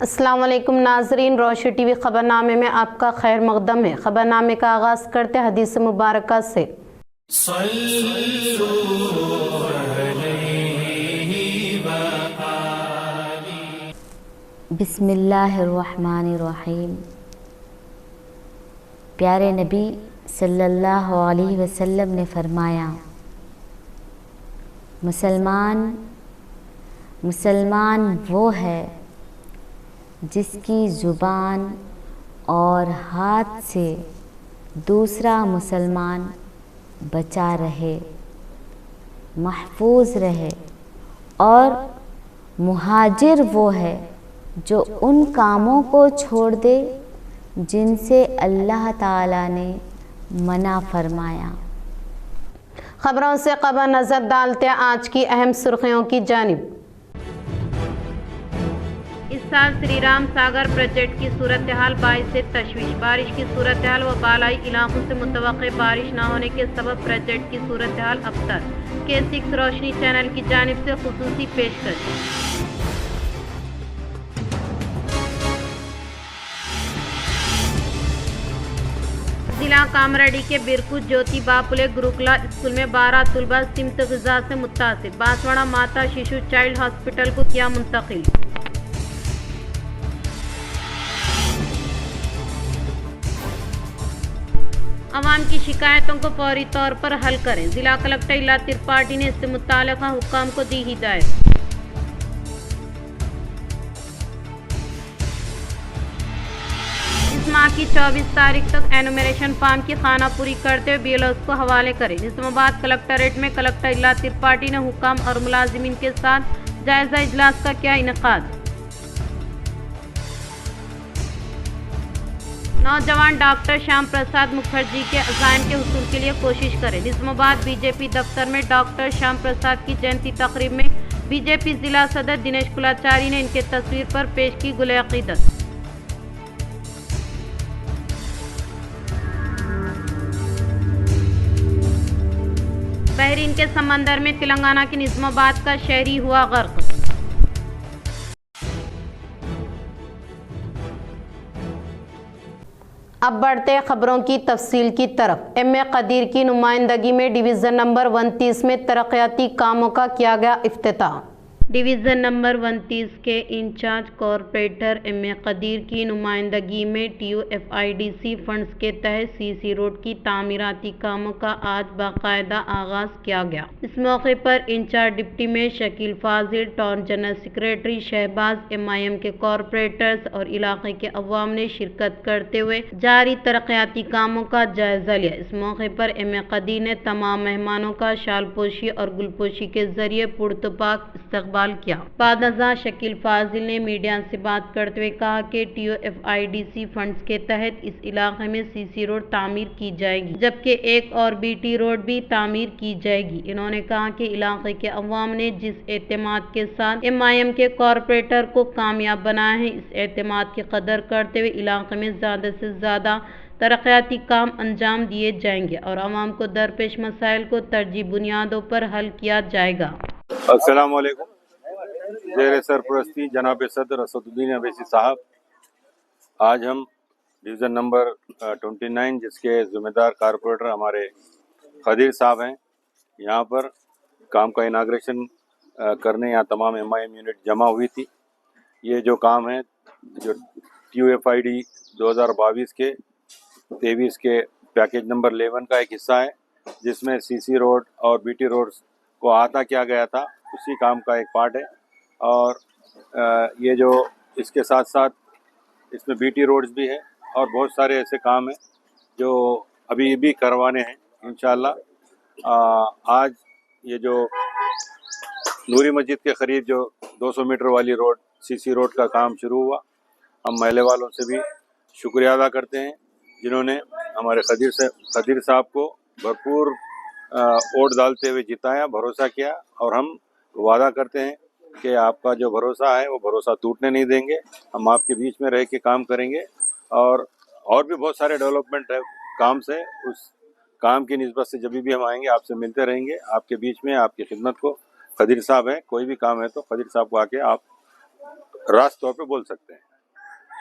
السلام علیکم ناظرین، روشن ٹی وی خبرنامے میں آپ کا خیر مقدم ہے۔ خبرنامے کا آغاز کرتے ہیں حدیث مبارکہ سے۔ بسم اللہ الرحمن الرحیم۔ پیارے نبی صلی اللہ علیہ وسلم نے فرمایا، مسلمان وہ ہے جس کی زبان اور ہاتھ سے دوسرا مسلمان بچا رہے، محفوظ رہے، اور مہاجر وہ ہے جو ان کاموں کو چھوڑ دے جن سے اللہ تعالیٰ نے منع فرمایا۔ خبروں سے قبل نظر ڈالتے ہیں آج کی اہم سرخیوں کی جانب۔ اس سال سری رام ساگر پروجیکٹ کی صورتحال باعث تشویش، بارش کی صورتحال و بالائی علاقوں سے متوقع بارش نہ ہونے کے سبب پروجیکٹ کی صورتحال ابتر۔ K6 روشنی چینل کی جانب سے خصوصی پیشکش۔ ضلع کامریڈی کے برکو جیوتی باپلے گروکلا اسکول میں 12 طلبہ سمت غذا سے متاثر، بانسواڑہ ماتا شیشو چائلڈ ہاسپٹل کو کیا منتقل۔ عوام کی شکایتوں کو فوری طور پر حل کریں، ضلع کلکٹر الا ترپاٹھی نے اس سے متعلقہ حکام کو دی ہدایت۔ اس ماہ کی 24 تاریخ تک انومریشن فارم کی خانہ پوری کرتے ہوئے BLOs کو حوالے کریں۔ اسلام آباد کلکٹریٹ میں کلکٹر الا ترپاٹھی نے حکام اور ملازمین کے ساتھ جائزہ اجلاس کا کیا انعقاد۔ نوجوان ڈاکٹر شیام پرساد مکھرجی کے عزائم کے حصول کے لیے کوشش کریں۔ اسلام آباد BJP دفتر میں ڈاکٹر شیام پرساد کی جینتی تقریب میں BJP ضلع صدر دنیش کلاچاری نے ان کے تصویر پر پیش کی گل عقیدت۔ بحرین کے سمندر میں تلنگانہ کے نظام آباد کا شہری ہوا غرق۔ اب بڑھتے خبروں کی تفصیل کی طرف۔ ایم اے قدیر کی نمائندگی میں ڈویژن نمبر 29 میں ترقیاتی کاموں کا کیا گیا افتتاح۔ ڈویژن نمبر 29 کے انچارج کارپوریٹر ایم اے قدیر کی نمائندگی میں TUFIDC فنڈز کے تحت CC روڈ کی تعمیراتی کاموں کا آج باقاعدہ آغاز کیا گیا۔ اس موقع پر انچارج ڈپٹی میں Shakeel Fazil, town general secretary Shahbaz, MIM کے کارپوریٹرز اور علاقے کے عوام نے شرکت کرتے ہوئے جاری ترقیاتی کاموں کا جائزہ لیا۔ اس موقع پر ایم اے قدیر نے تمام مہمانوں کا شال پوشی اور گل پوشی کے ذریعے پرتپاک استقبال کیا۔ بعد ازاں شکیل فاضل نے میڈیا سے بات کرتے ہوئے کہا کہ TUFIDC فنڈز کے تحت اس علاقے میں CC روڈ تعمیر کی جائے گی، جبکہ ایک اور BT روڈ بھی تعمیر کی جائے گی۔ انہوں نے کہا کہ علاقے کے عوام نے جس اعتماد کے ساتھ MIM کے کارپوریٹر کو کامیاب بنایا ہے، اس اعتماد کی قدر کرتے ہوئے علاقے میں زیادہ سے زیادہ ترقیاتی کام انجام دیے جائیں گے اور عوام کو درپیش مسائل کو ترجیحی بنیادوں پر حل کیا جائے گا۔ السلام علیکم۔ زیر سرپرستی جناب صدر اسد الدین اویسی صاحب، آج ہم ڈویژن نمبر 29 جس کے ذمہ دار کارپوریٹر ہمارے قدیر صاحب ہیں، یہاں پر کام کا اناگریشن کرنے یہاں تمام MIM یونٹ جمع ہوئی تھی۔ یہ جو کام ہے جو TUFID 2022 کے 23 کے پیکیج نمبر 11 کا ایک حصہ ہے، جس میں CC روڈ اور BT روڈز کو احاطہ کیا گیا تھا، اسی کام کا ایک پارٹ ہے۔ اور یہ جو اس کے ساتھ ساتھ اس میں BT روڈز بھی ہے اور بہت سارے ایسے کام ہیں جو ابھی بھی کروانے ہیں انشاءاللہ۔ آج یہ جو نوری مسجد کے قریب جو 200 میٹر والی روڈ CC روڈ کا کام شروع ہوا، ہم محلے والوں سے بھی شکریہ ادا کرتے ہیں جنہوں نے ہمارے قدیر صاحب کو بھرپور ووٹ ڈالتے ہوئے جتایا، بھروسہ کیا، اور ہم وعدہ کرتے ہیں کہ آپ کا جو بھروسہ ہے وہ بھروسہ ٹوٹنے نہیں دیں گے۔ ہم آپ کے بیچ میں رہ کے کام کریں گے اور بھی بہت سارے ڈیولپمنٹ ہے کام سے، اس کام کی نسبت سے جب بھی ہم آئیں گے آپ سے ملتے رہیں گے، آپ کے بیچ میں آپ کی خدمت کو قدیر صاحب ہیں، کوئی بھی کام ہے تو قدیر صاحب کو آ کے آپ راست طور پہ بول سکتے ہیں۔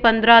15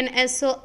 NSO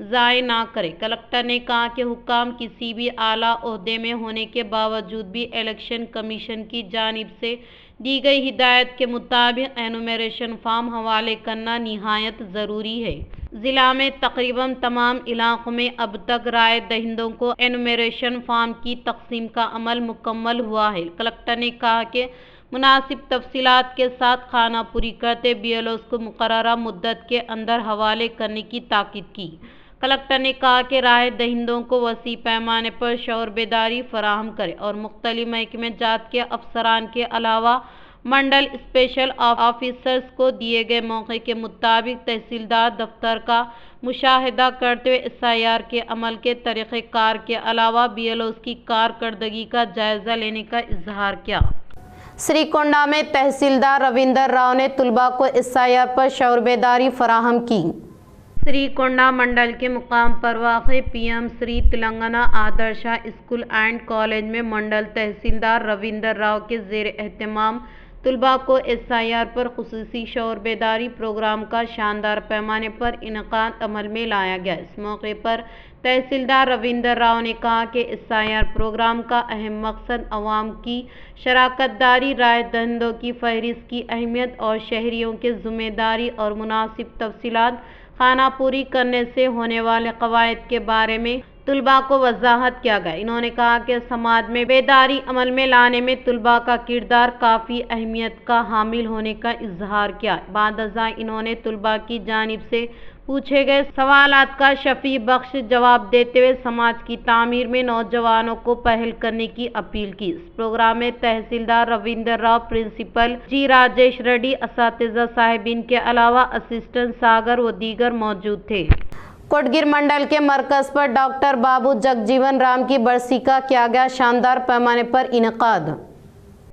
ضائع نہ کرے۔ کلکٹر نے کہا کہ حکام کسی بھی اعلیٰ عہدے میں ہونے کے باوجود بھی الیکشن کمیشن کی جانب سے دی گئی ہدایت کے مطابق انومریشن فارم حوالے کرنا نہایت ضروری ہے۔ ضلع میں تقریباً تمام علاقوں میں اب تک رائے دہندوں کو انومریشن فارم کی تقسیم کا عمل مکمل ہوا ہے۔ کلکٹر نے کہا کہ مناسب تفصیلات کے ساتھ خانہ پوری کرتے BLOs کو مقررہ مدت کے اندر حوالے کرنے کی تاکید کی۔ کلکٹر نے کہا کہ رائے دہندوں کو وسیع پیمانے پر شعور بیداری فراہم کرے اور مختلف محکمہ جات کے افسران کے علاوہ منڈل اسپیشل آفیسرز کو دیے گئے موقع کے مطابق تحصیلدار دفتر کا مشاہدہ کرتے ہوئے SIR کے عمل کے طریقہ کار کے علاوہ BLOs کی کارکردگی کا جائزہ لینے کا اظہار کیا۔ سری کونڈا میں تحصیلدار رویندر راؤ نے طلباء کو SIR پر شعور بیداری فراہم کی۔ سری کونڈا منڈل کے مقام پر واقع PM Sri Telangana Adarsha school and college میں منڈل تحصیلدار رویندر راؤ کے زیر اہتمام طلباء کو SIR پر خصوصی شعور بیداری پروگرام کا شاندار پیمانے پر انعقاد عمل میں لایا گیا۔ اس موقع پر تحصیلدار رویندر راؤ نے کہا کہ SIR پروگرام کا اہم مقصد عوام کی شراکت داری، رائے دہندوں کی فہرست کی اہمیت اور شہریوں کے ذمہ داری اور مناسب تفصیلات خانہ پوری کرنے سے ہونے والے فوائد کے بارے میں طلباء کو وضاحت کیا گیا۔ انہوں نے کہا کہ سماج میں بیداری عمل میں لانے میں طلباء کا کردار کافی اہمیت کا حامل ہونے کا اظہار کیا۔ بعد ازاں انہوں نے طلباء کی جانب سے پوچھے گئے سوالات کا شفیع بخش جواب دیتے ہوئے سماج کی تعمیر میں نوجوانوں کو پہل کرنے کی اپیل کی۔ اس پروگرام میں تحصیلدار Ravinder Rao, principle G Rajesh ready, اساتذہ صاحبین کے علاوہ اسسٹنٹ ساگر و دیگر موجود تھے۔ کوٹگیر منڈل کے مرکز پر ڈاکٹر بابو جگجیون رام کی برسی کا کیا گیا شاندار پیمانے پر انعقاد۔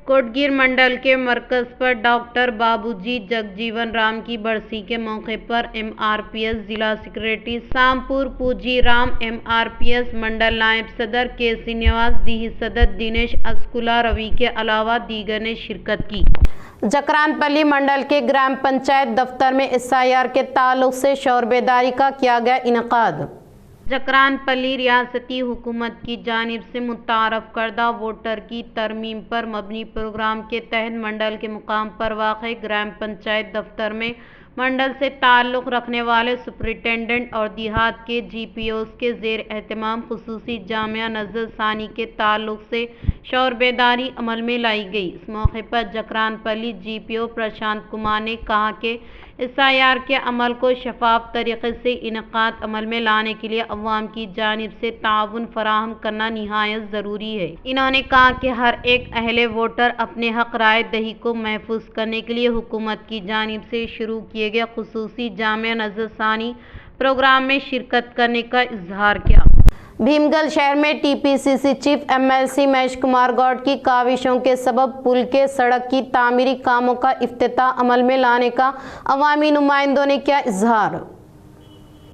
کوٹگیر منڈل کے مرکز پر ڈاکٹر بابو جی جگجیون رام کی برسی کے موقع پر MRPS ضلع سیکریٹری سامپور پوجی رام، MRPS منڈل نائب صدر کے سینیواس، دیہی صدر دنیش اسکولا روی کے علاوہ دیگر نے شرکت کی۔ جکران پلی منڈل کے گرام پنچایت دفتر میں SIR کے تعلق سے شعور بیداری کا کیا گیا انعقاد۔ جکران پلی ریاستی حکومت کی جانب سے متعارف کردہ ووٹر کی ترمیم پر مبنی پروگرام کے تحت منڈل کے مقام پر واقع گرام پنچایت دفتر میں منڈل سے تعلق رکھنے والے سپرنٹینڈنٹ اور دیہات کے GPOs کے زیر اہتمام خصوصی جامعہ نظر ثانی کے تعلق سے شعور بیداری عمل میں لائی گئی۔ اس موقع پر جکران پلی GPO پرشانت کمار نے کہا کہ SIR کے عمل کو شفاف طریقے سے انعقاد عمل میں لانے کے لیے عوام کی جانب سے تعاون فراہم کرنا نہایت ضروری ہے۔ انہوں نے کہا کہ ہر ایک اہل ووٹر اپنے حق رائے دہی کو محفوظ کرنے کے لیے حکومت کی جانب سے شروع کیے گئے خصوصی جامعہ نظر ثانی پروگرام میں شرکت کرنے کا اظہار کیا۔ بھیمگل شہر میں TPCC chief MLC Mahesh Kumar Goud کی کاوشوں کے سبب پل کے سڑک کی تعمیری کاموں کا افتتاح عمل میں لانے کا عوامی نمائندوں نے کیا اظہار۔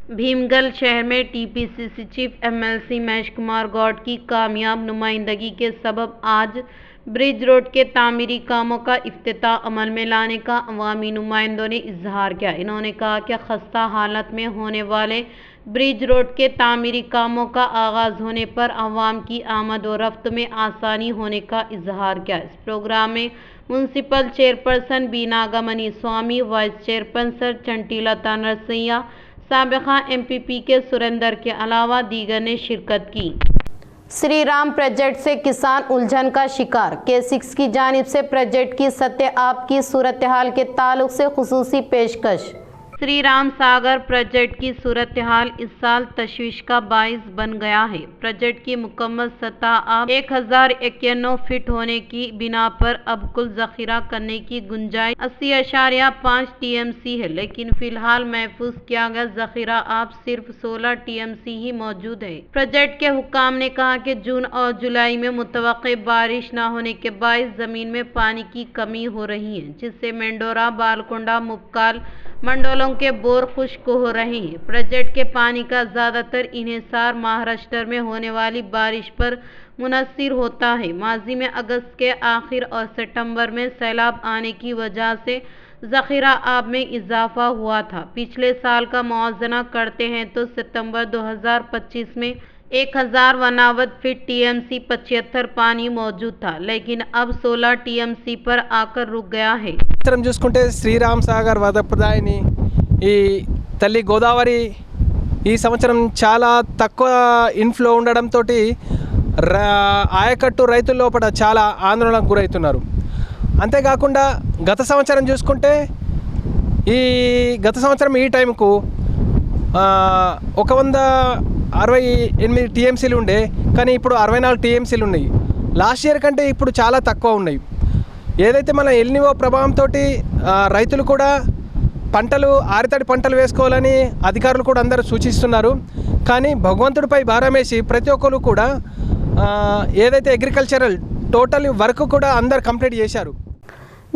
بھیمگل شہر میں TPCC chief MLC Mahesh Kumar Goud کی کامیاب نمائندگی کے سبب آج برج روڈ کے تعمیری کاموں کا افتتاح عمل میں لانے کا عوامی نمائندوں نے اظہار کیا۔ انہوں نے کہا کہ خستہ حالت میں ہونے والے برج روڈ کے تعمیری کاموں کا آغاز ہونے پر عوام کی آمد و رفت میں آسانی ہونے کا اظہار کیا۔ اس پروگرام میں municipal chairperson B Nagamani Swamy, vice chairperson Chinti Latha Narsaiah, سابقہ MPP کے سریندر کے علاوہ دیگر نے شرکت کی۔ سری رام پروجیکٹ سے کسان الجھن کا شکار، K6 کی جانب سے پروجیکٹ کی سطح آب کی صورتحال کے تعلق سے خصوصی پیشکش۔ سری رام ساگر پروجیکٹ کی صورتحال اس سال تشویش کا باعث بن گیا ہے۔ پروجیکٹ کی مکمل سطح آب 1091 فٹ ہونے کی بنا پر اب کل ذخیرہ کرنے کی گنجائش 80.5 TMC ہے، لیکن فی الحال محفوظ کیا گیا ذخیرہ آب صرف 16 TMC ہی موجود ہے۔ پروجیکٹ کے حکام نے کہا کہ جون اور جولائی میں متوقع بارش نہ ہونے کے باعث زمین میں پانی کی کمی ہو رہی ہے، جس سے مینڈورا، بالکنڈا، مبکال منڈلوں کے بور خشک ہو رہے ہیں۔ پروجیکٹ کے پانی کا زیادہ تر انحصار مہاراشٹر میں ہونے والی بارش پر منحصر ہوتا ہے۔ ماضی میں اگست کے آخر اور ستمبر میں سیلاب آنے کی وجہ سے ذخیرہ آب میں اضافہ ہوا تھا۔ پچھلے سال کا موازنہ کرتے ہیں تو ستمبر 2025 میں 1052 فٹ ٹی ایم سی 75 پانی موجود تھا، لیکن اب 16 ٹی ایم سی پر آ کر رک گیا ہے۔ చూసుకుంటే శ్రీరామ్ సాగర్ వరప్రదాయిని ఈ తల్లి గోదావరి ఈ సంవత్సరం చాలా తక్కువ ఇన్ఫ్లో ఉండడంతో ఆయకట్టు రైతుల లోపల చాలా ఆందోళనకు గురవుతున్నారు। అంతేకాకుండా గత సంవత్సరం చూసుకుంటే గత సంవత్సరం ఈ టైంకు 168 టీఎంసీలు ఉండే, కానీ ఇప్పుడు 64 టీఎంసీలు ఉన్నాయి। లాస్ట్ ఇయర్ కంటే ఇప్పుడు చాలా తక్కువ ఉన్నాయి। ఏదైతే మన ఎల్నినో ప్రభావంతో రైతులు కూడా పంటలు ఆరితడి పంటలు వేసుకోవాలని అధికారులు కూడా అందరూ సూచిస్తున్నారు। కానీ భగవంతుడిపై భారం వేసి ప్రతి ఒక్కరు కూడా ఏదైతే అగ్రికల్చరల్ టోటల్ వర్క్ కూడా అందరు కంప్లీట్ చేశారు।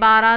12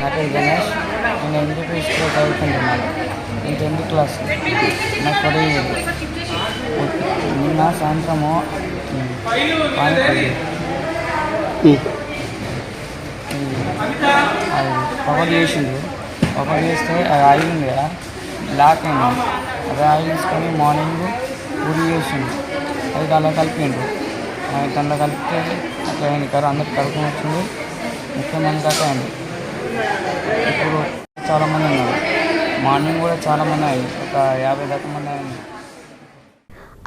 నా పేరు గణేష్, నేను ఎంపీపీ స్కూల్లో చదువుకుంటున్నాను। నేను 10th క్లాస్। నాకు పొడి నిన్న సాయంత్రము పానీపూరి అది పవర్ చేసిండు। పవర్ చేస్తే అది ఆయిల్ ఉంది కదా, బ్లాక్ అయింది। అదే ఆయిల్ తీసుకొని మార్నింగ్ పూరి చేసిండు, అది దాంట్లో కలిపిండు। దాంట్లో కలిపితే అట్లా అయింది కర్ర, అందరికి కడుపు వచ్చింది, ముఖ్యమంత్రి దాకా అయింది। ఇప్పుడు చాలామంది ఉన్నారు, మార్నింగ్ కూడా చాలామంది అయ్యి ఒక 50 దాకా మంది అయింది।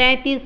33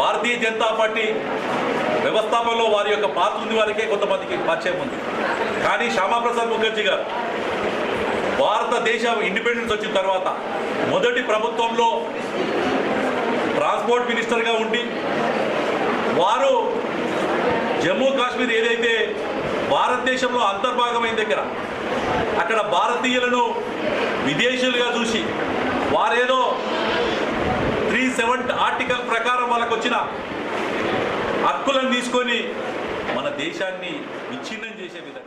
భారతీయ జనతా పార్టీ వ్యవస్థాపనలో వారి యొక్క పాత్ర ఉంది, వారికి కొంతమందికి పరిచయం ఉంది। కానీ శ్యామాప్రసాద్ ముఖర్జీ గారు భారతదేశ ఇండిపెండెన్స్ వచ్చిన తర్వాత మొదటి ప్రభుత్వంలో ట్రాన్స్పోర్ట్ మినిస్టర్గా ఉండి వారు జమ్మూ కాశ్మీర్ ఏదైతే భారతదేశంలో అంతర్భాగమైన దగ్గర అక్కడ భారతీయులను విదేశీయులుగా చూసి వారేదో 370 ఆర్టికల్ ప్రకారం వాళ్ళకు వచ్చిన హక్కులను తీసుకొని మన దేశాన్ని విచ్ఛిన్నం చేసే విధంగా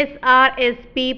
SRSP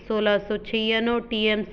1696 TMC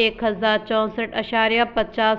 1064.50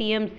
TMC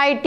IT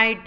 IT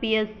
PSC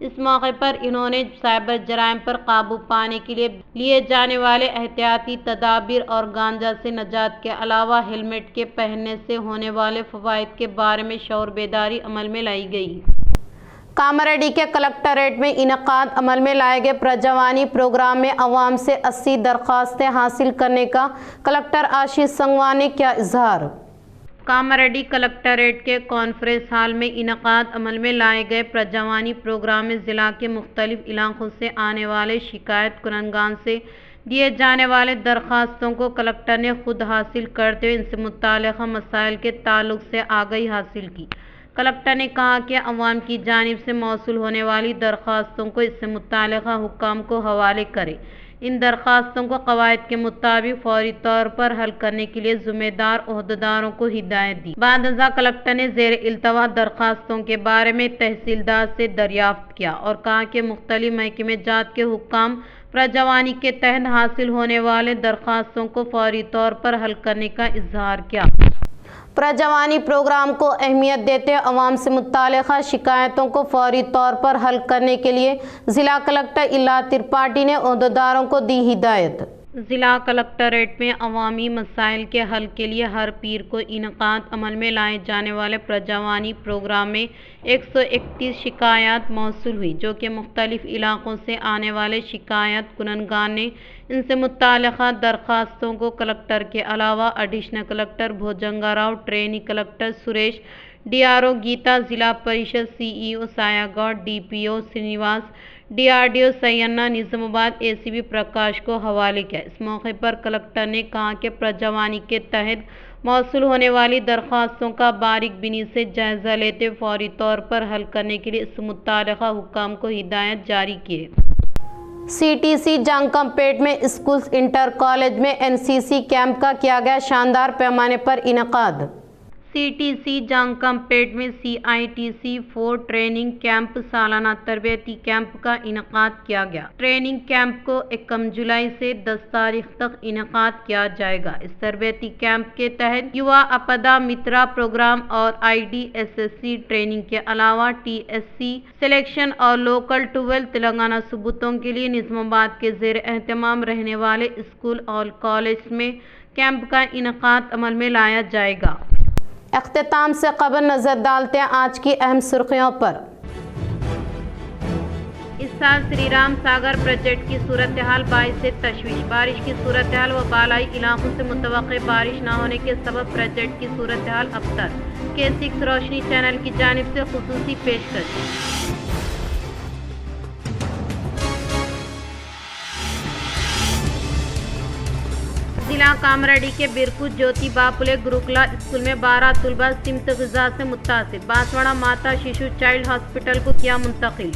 اس موقع پر انہوں نے سائبر جرائم پر قابو پانے کے لیے جانے والے احتیاطی تدابیر اور گانجا سے نجات کے علاوہ ہیلمٹ کے پہننے سے ہونے والے فوائد کے بارے میں شعور بیداری عمل میں لائی گئی۔ کاماریڈی کے کلکٹریٹ میں انعقاد عمل میں لائے گئے پرجوانی پروگرام میں عوام سے 80 درخواستیں حاصل کرنے کا کلکٹر آشیش سنگوان نے کیا اظہار۔ کاماریڈی کلکٹریٹ کے کانفرنس ہال میں انعقاد عمل میں لائے گئے پرجوانی پروگرام میں ضلع کے مختلف علاقوں سے آنے والے شکایت کنندگان سے دیے جانے والے درخواستوں کو کلکٹر نے خود حاصل کرتے ہوئے ان سے متعلقہ مسائل کے تعلق سے آگاہی حاصل کی۔ کلکٹر نے کہا کہ عوام کی جانب سے موصول ہونے والی درخواستوں کو اس سے متعلقہ حکام کو حوالے کرے۔ ان درخواستوں کو قواعد کے مطابق فوری طور پر حل کرنے کے لیے ذمہ دار عہدیداروں کو ہدایت دی۔ بعد ازاں کلکٹر نے زیر التوا درخواستوں کے بارے میں تحصیلدار سے دریافت کیا اور کہا کہ مختلف محکمہ جات کے حکام پرجوانی کے تحت حاصل ہونے والے درخواستوں کو فوری طور پر حل کرنے کا اظہار کیا۔ پرجوانی پروگرام کو اہمیت دیتے عوام سے متعلقہ شکایتوں کو فوری طور پر حل کرنے کے لیے ضلع کلکٹر الا ترپاٹھی نے عہدیداروں کو دی ہدایت۔ ضلع کلکٹریٹ میں عوامی مسائل کے حل کے لیے ہر پیر کو انعقاد عمل میں لائے جانے والے پرجوانی پروگرام میں 131 شکایات موصول ہوئی، جو کہ مختلف علاقوں سے آنے والے شکایت کنندگان نے ان سے متعلقہ درخواستوں کو کلکٹر کے علاوہ additional collector Bhujanga Rao, training collector Suresh, D R O Geeta, Zilla Parishad C E O Saya Goud, D P O Srinivas, D R D O Seena, Nizamabad اے سی بی پرکاش کو حوالے کیا۔ اس موقع پر کلکٹر نے کہا کہ پرجوانی کے تحت موصول ہونے والی درخواستوں کا باریک بینی سے جائزہ لیتے ہوئے فوری طور پر حل کرنے کے لیے اس متعلقہ حکام کو ہدایت جاری کیے۔ سی ٹی سی جانکمپیٹ میں اسکولز انٹر کالج میں این سی سی کیمپ کا کیا گیا شاندار پیمانے پر انعقاد۔ سی ٹی سی جانکمپیٹ میں C I T C 4 training camp سالانہ تربیتی کیمپ کا انعقاد کیا گیا۔ ٹریننگ کیمپ کو 1 جولائی سے 10 تاریخ تک انعقاد کیا جائے گا۔ اس تربیتی کیمپ کے تحت یوا اپدا مترا پروگرام اور I D S S C training کے علاوہ ٹی ایس سی سلیکشن اور لوکل 12 تلنگانہ صوبوں کے لیے نظام آباد کے زیر اہتمام رہنے والے اسکول اور کالج میں کیمپ کا انعقاد عمل میں لایا جائے گا۔ اختتام سے قبل نظر ڈالتے ہیں آج کی اہم سرخیوں پر۔ اس سال سری رام ساگر پروجیکٹ کی صورتحال باعث تشویش، بارش کی صورتحال و بالائی علاقوں سے متوقع بارش نہ ہونے کے سبب پروجیکٹ کی صورتحال ابتر۔ K6 روشنی چینل کی جانب سے خصوصی پیشکش۔ ضلع کاماریڈی کے برکو جیوتی باپولے گروکلا اسکول میں 12 طلبہ سمت غذا سے متاثر، بانسواڑہ ماتا شیشو چائلڈ ہاسپٹل کو کیا منتقل۔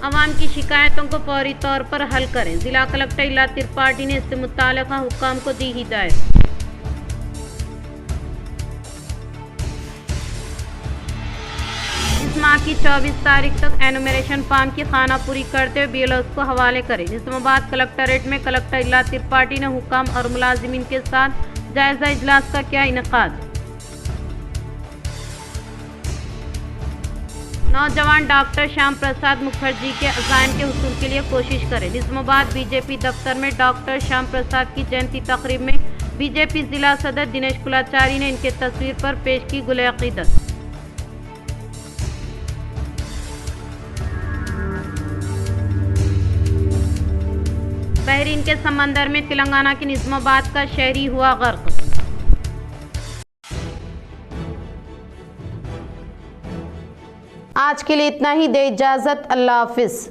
عوام کی شکایتوں کو فوری طور پر حل کریں، ضلع کلکٹر الا ترپاٹھی نے اس سے متعلقہ حکام کو دی ہدایت۔ اس ماہ کی 24 تاریخ تک انومریشن فارم کی خانہ پوری کرتے ہوئے بی ایل اوز کو حوالے کریں۔ نظام آباد کلکٹریٹ میں کلکٹر الا ترپاٹھی نے حکام اور ملازمین کے ساتھ جائزہ اجلاس کا کیا انعقاد۔ نوجوان ڈاکٹر شیام پرساد مکھرجی کے عزائم کے حصول کے لیے کوشش کریں۔ نظام آباد بی جے پی دفتر میں ڈاکٹر شیام پرساد کی جینتی تقریب میں بی جے پی ضلع صدر دنیش کلاچاری نے ان کے تصویر پر پیش کی گلِ عقیدت۔ بحرین کے سمندر میں تلنگانہ کے نظام آباد کا شہری ہوا غرق۔ آج کے لیے اتنا ہی، دے اجازت، اللہ حافظ۔